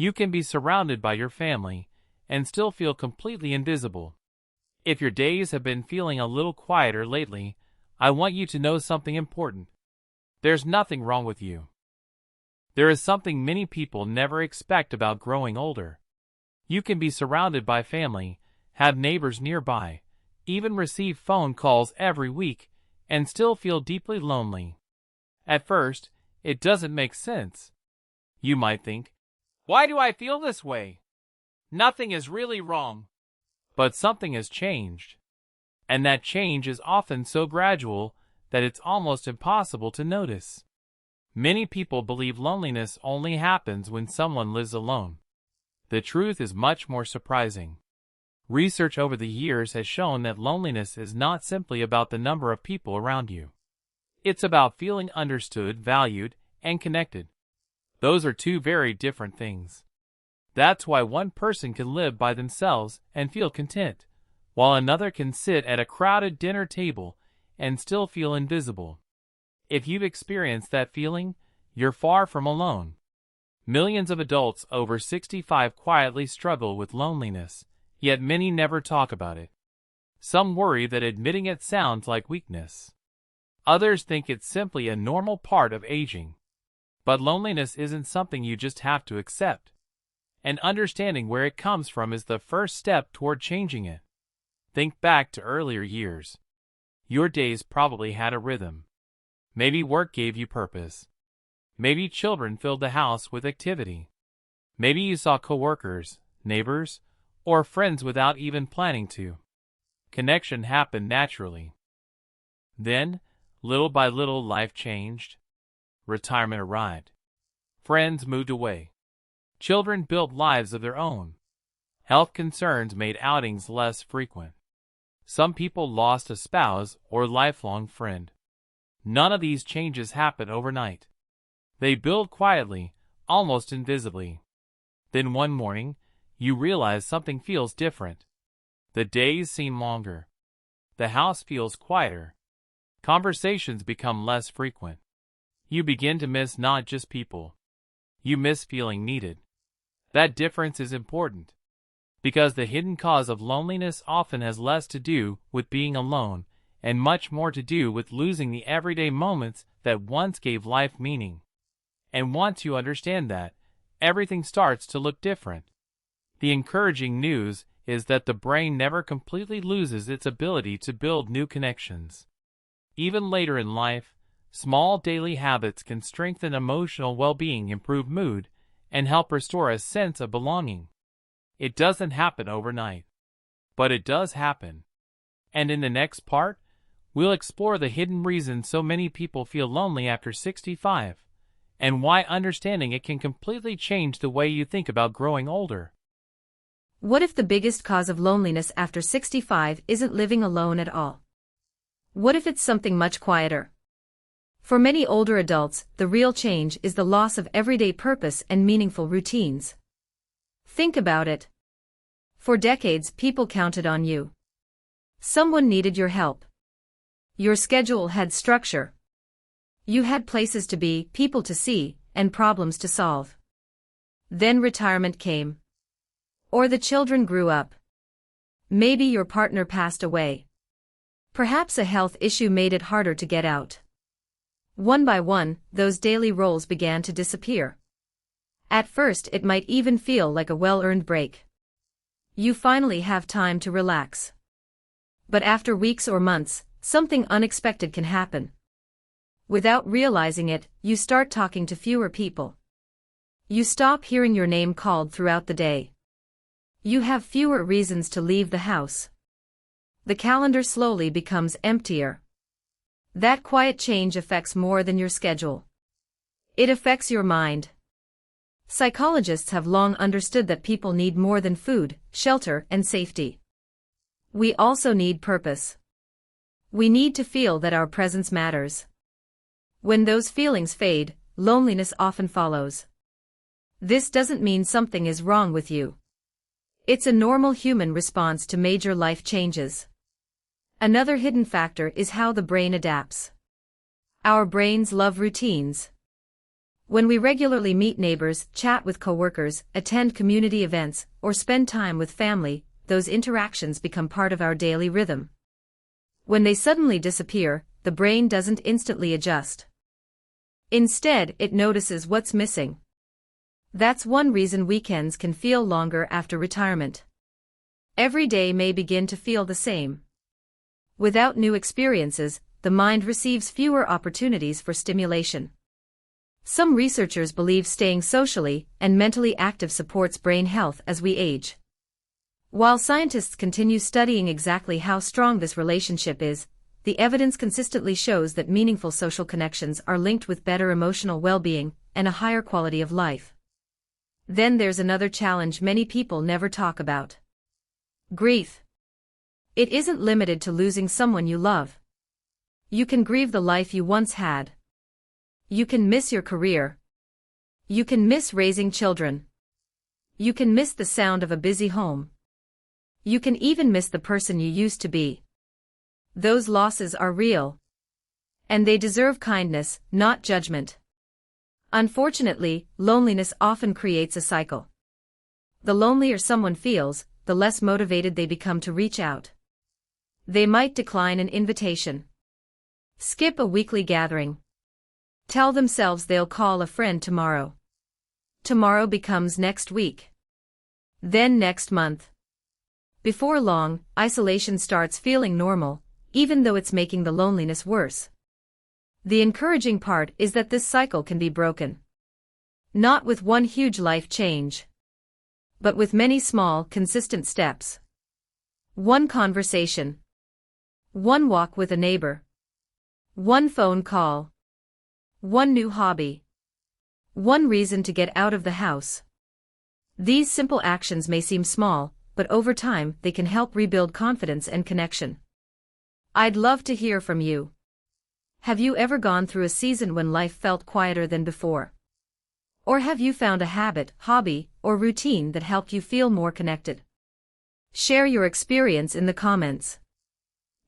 You can be surrounded by your family and still feel completely invisible. If your days have been feeling a little quieter lately, I want you to know something important. There's nothing wrong with you. There is something many people never expect about growing older. You can be surrounded by family, have neighbors nearby, even receive phone calls every week, and still feel deeply lonely. At first, it doesn't make sense. You might think, "Why do I feel this way? Nothing is really wrong." But something has changed. And that change is often so gradual that it's almost impossible to notice. Many people believe loneliness only happens when someone lives alone. The truth is much more surprising. Research over the years has shown that loneliness is not simply about the number of people around you. It's about feeling understood, valued, and connected. Those are two very different things. That's why one person can live by themselves and feel content, while another can sit at a crowded dinner table and still feel invisible. If you've experienced that feeling, you're far from alone. Millions of adults over 65 quietly struggle with loneliness, yet many never talk about it. Some worry that admitting it sounds like weakness. Others think it's simply a normal part of aging. But loneliness isn't something you just have to accept. And understanding where it comes from is the first step toward changing it. Think back to earlier years. Your days probably had a rhythm. Maybe work gave you purpose. Maybe children filled the house with activity. Maybe you saw coworkers, neighbors, or friends without even planning to. Connection happened naturally. Then, little by little, life changed. Retirement arrived. Friends moved away. Children built lives of their own. Health concerns made outings less frequent. Some people lost a spouse or lifelong friend. None of these changes happen overnight. They build quietly, almost invisibly. Then one morning, you realize something feels different. The days seem longer. The house feels quieter. Conversations become less frequent. You begin to miss not just people. You miss feeling needed. That difference is important, because the hidden cause of loneliness often has less to do with being alone and much more to do with losing the everyday moments that once gave life meaning. And once you understand that, everything starts to look different. The encouraging news is that the brain never completely loses its ability to build new connections. Even later in life, small daily habits can strengthen emotional well-being, improve mood, and help restore a sense of belonging. It doesn't happen overnight, but it does happen. And in the next part, we'll explore the hidden reasons so many people feel lonely after 65, and why understanding it can completely change the way you think about growing older. What if the biggest cause of loneliness after 65 isn't living alone at all? What if it's something much quieter? For many older adults, the real change is the loss of everyday purpose and meaningful routines. Think about it. For decades, people counted on you. Someone needed your help. Your schedule had structure. You had places to be, people to see, and problems to solve. Then retirement came. Or the children grew up. Maybe your partner passed away. Perhaps a health issue made it harder to get out. One by one, those daily roles began to disappear. At first, it might even feel like a well-earned break. You finally have time to relax. But after weeks or months, something unexpected can happen. Without realizing it, you start talking to fewer people. You stop hearing your name called throughout the day. You have fewer reasons to leave the house. The calendar slowly becomes emptier. That quiet change affects more than your schedule. It affects your mind. Psychologists have long understood that people need more than food, shelter, and safety. We also need purpose. We need to feel that our presence matters. When those feelings fade, loneliness often follows. This doesn't mean something is wrong with you. It's a normal human response to major life changes. Another hidden factor is how the brain adapts. Our brains love routines. When we regularly meet neighbors, chat with coworkers, attend community events, or spend time with family, those interactions become part of our daily rhythm. When they suddenly disappear, the brain doesn't instantly adjust. Instead, it notices what's missing. That's one reason weekends can feel longer after retirement. Every day may begin to feel the same. Without new experiences, the mind receives fewer opportunities for stimulation. Some researchers believe staying socially and mentally active supports brain health as we age. While scientists continue studying exactly how strong this relationship is, the evidence consistently shows that meaningful social connections are linked with better emotional well-being and a higher quality of life. Then there's another challenge many people never talk about. Grief. It isn't limited to losing someone you love. You can grieve the life you once had. You can miss your career. You can miss raising children. You can miss the sound of a busy home. You can even miss the person you used to be. Those losses are real. And they deserve kindness, not judgment. Unfortunately, loneliness often creates a cycle. The lonelier someone feels, the less motivated they become to reach out. They might decline an invitation. Skip a weekly gathering. Tell themselves they'll call a friend tomorrow. Tomorrow becomes next week. Then next month. Before long, isolation starts feeling normal, even though it's making the loneliness worse. The encouraging part is that this cycle can be broken. Not with one huge life change, but with many small, consistent steps. One conversation. One walk with a neighbor. One phone call. One new hobby. One reason to get out of the house. These simple actions may seem small, but over time they can help rebuild confidence and connection. I'd love to hear from you. Have you ever gone through a season when life felt quieter than before? Or have you found a habit, hobby, or routine that helped you feel more connected? Share your experience in the comments.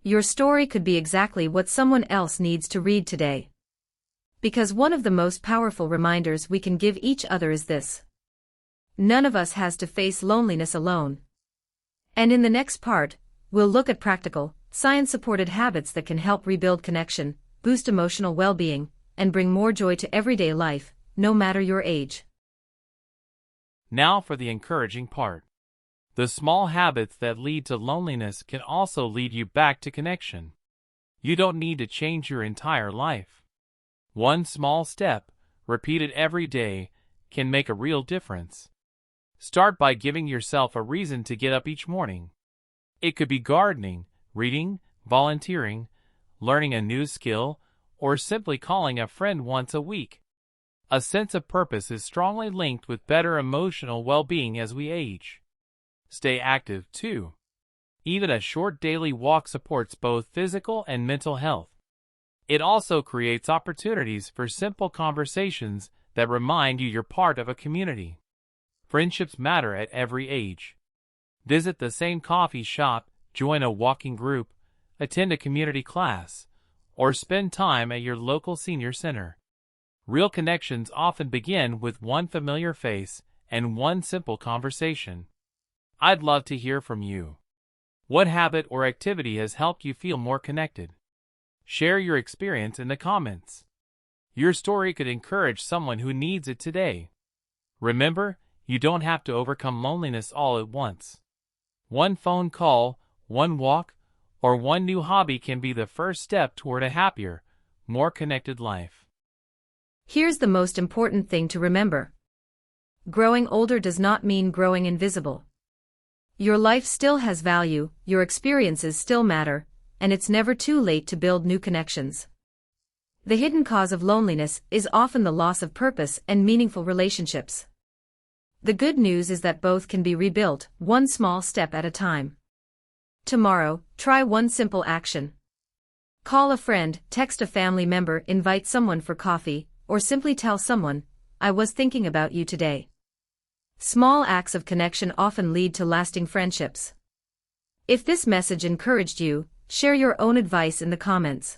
Your story could be exactly what someone else needs to read today. Because one of the most powerful reminders we can give each other is this: none of us has to face loneliness alone. And in the next part, we'll look at practical, science-supported habits that can help rebuild connection, boost emotional well-being, and bring more joy to everyday life, no matter your age. Now for the encouraging part. The small habits that lead to loneliness can also lead you back to connection. You don't need to change your entire life. One small step, repeated every day, can make a real difference. Start by giving yourself a reason to get up each morning. It could be gardening, reading, volunteering, learning a new skill, or simply calling a friend once a week. A sense of purpose is strongly linked with better emotional well-being as we age. Stay active, too. Even a short daily walk supports both physical and mental health. It also creates opportunities for simple conversations that remind you you're part of a community. Friendships matter at every age. Visit the same coffee shop, join a walking group, attend a community class, or spend time at your local senior center. Real connections often begin with one familiar face and one simple conversation. I'd love to hear from you. What habit or activity has helped you feel more connected? Share your experience in the comments. Your story could encourage someone who needs it today. Remember, you don't have to overcome loneliness all at once. One phone call, one walk, or one new hobby can be the first step toward a happier, more connected life. Here's the most important thing to remember. Growing older does not mean growing invisible. Your life still has value, your experiences still matter, and it's never too late to build new connections. The hidden cause of loneliness is often the loss of purpose and meaningful relationships. The good news is that both can be rebuilt, one small step at a time. Tomorrow, try one simple action. Call a friend, text a family member, invite someone for coffee, or simply tell someone, "I was thinking about you today." Small acts of connection often lead to lasting friendships. If this message encouraged you, share your own advice in the comments.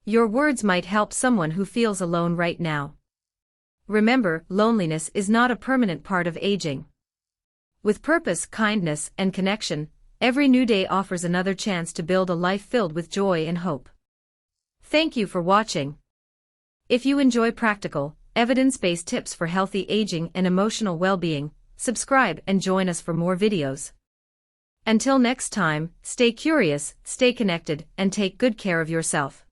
Your words might help someone who feels alone right now. Remember, loneliness is not a permanent part of aging. With purpose, kindness, and connection, every new day offers another chance to build a life filled with joy and hope. Thank you for watching. If you enjoy practical, evidence-based tips for healthy aging and emotional well-being, subscribe and join us for more videos. Until next time, stay curious, stay connected, and take good care of yourself.